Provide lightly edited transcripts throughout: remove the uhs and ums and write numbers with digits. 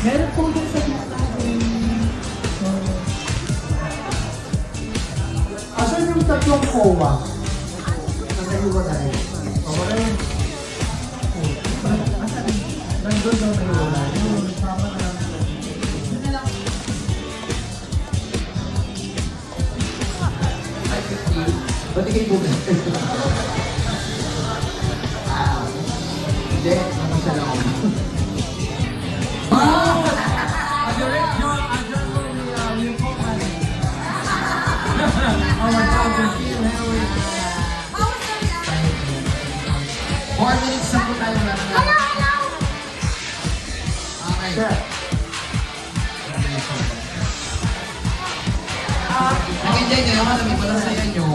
Meron po din sa mga Asan yung tatlong kowa? Naghiwalay. Okay. Nandun daw naghiwalay. Yun, tama na lang. Yun na lang. Ay, 50. Ba't ikay bukas? Hindi, naman siya lang ako. Oh, my God, you're still Henry. 4 minutes na po tayo lang. Okay. Sir. Nag-enjoy nyo naman, may pala sa inyo.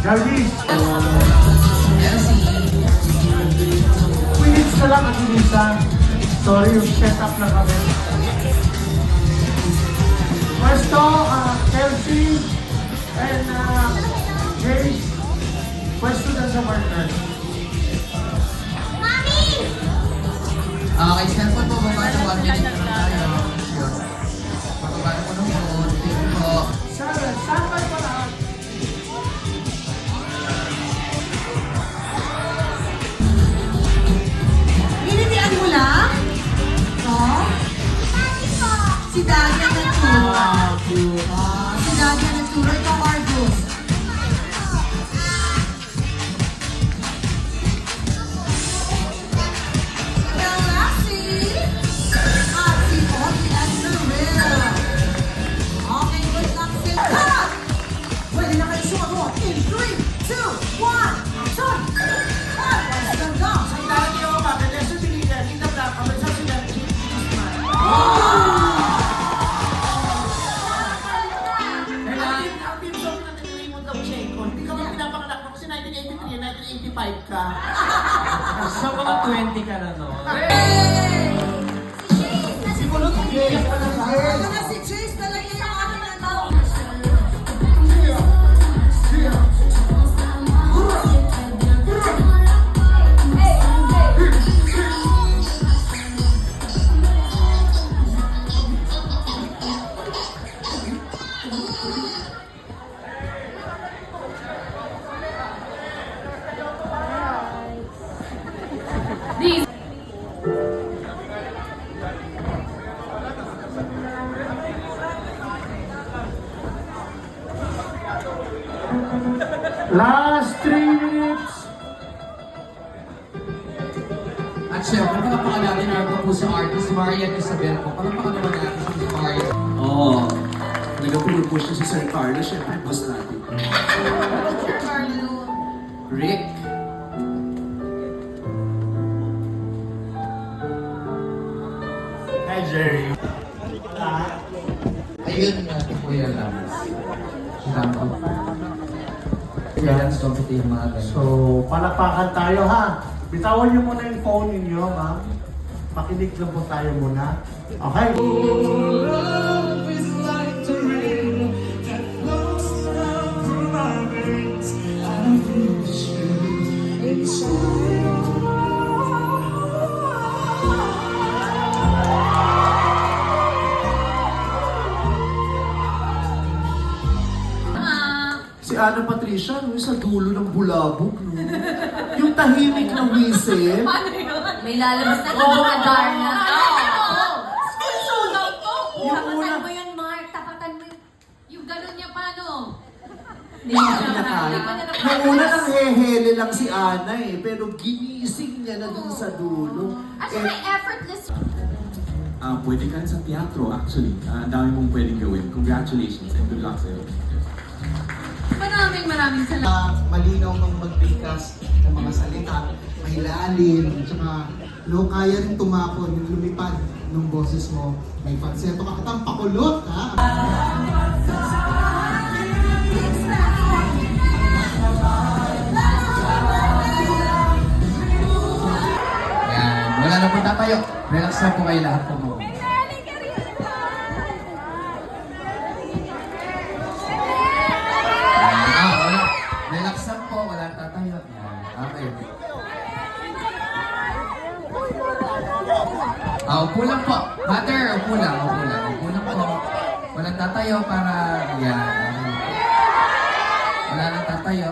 Jarvis. Merci. Minutes na lang at minsan. Sorry, yung setup na kami. Pwesto, Kelsey, and Jace. Pwesto na sa partner. Okay, cellphone po, baba na 1 minute na tayo. Sure. Pagkabala mo ng phone. Thank you po. Sir, sampai pa lahat. Ninitian mo lang? No? Si Daddy ang nagturo. Si Daddy ang nagturo. Ikaw, Argus. Galaxy. At si Ogie and Narelle. Okay, good luck sila. Pwede na kayo sumagot in 3, 2, 1, action! At Western Dog. Ang dahil niyo ako bakit? Lesson binigyan, kita black, kapag sa sila. Ang team song natin ni Raymond Lauchenko, hindi ka ba pinapanganak mo kasi 1983 and 1985 ka? Sa mga 20 ka na, no? Siguro kung Jace pa lang Ano na si Chase talaga yung aking ano? Last 3 minutes. At syempre, palapakan natin ang po si artist Marian Isabel po. Palapakan naman natin si Marian. Oo. Nag-push na si Sir Carlos, syempre, boss natin. Rick. Hi, Jerry. Ayun nga, Kuya Lams. Salamat. Kailangan stop ito yung mga ganyan. So, palakpakan tayo ha. Bitawan niyo muna yung phone ninyo, ma'am. Makinig lang po tayo muna. Okay? Si Ana Patricia, no, sa dulo ng bulabog, no? Yung tahimik ng whistle. May lalabas na mga Darna. Yung Tapatan una, mo yun, Mark. Tapatan mo yun. Yung gano'n niya pa, no? hindi niya kaya. Nung una nang hehele lang si Ana eh, pero ginising niya na dun sa dulo. At saka effortless. Pwede ka rin sa teatro, actually. Ang dami mong pwedeng gawin. Congratulations and good luck sa'yo. Maraming salamat. Malinaw ng magbigkas ng mga salita, mahilalim, tsaka kaya rin tumakon, yung lumipad ng boses mo. May falsetto ka, katang pakulot, ha? Yan. Wala na po tatayo. Relax na po kayo lahat po mo. Upo lang po. Mother, upo lang, upo lang. Upo lang po. Walang tatayo para, yan. Wala nang tatayo.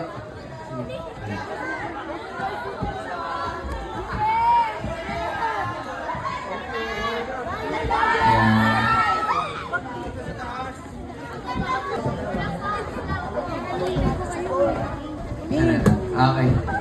Yan. Okay.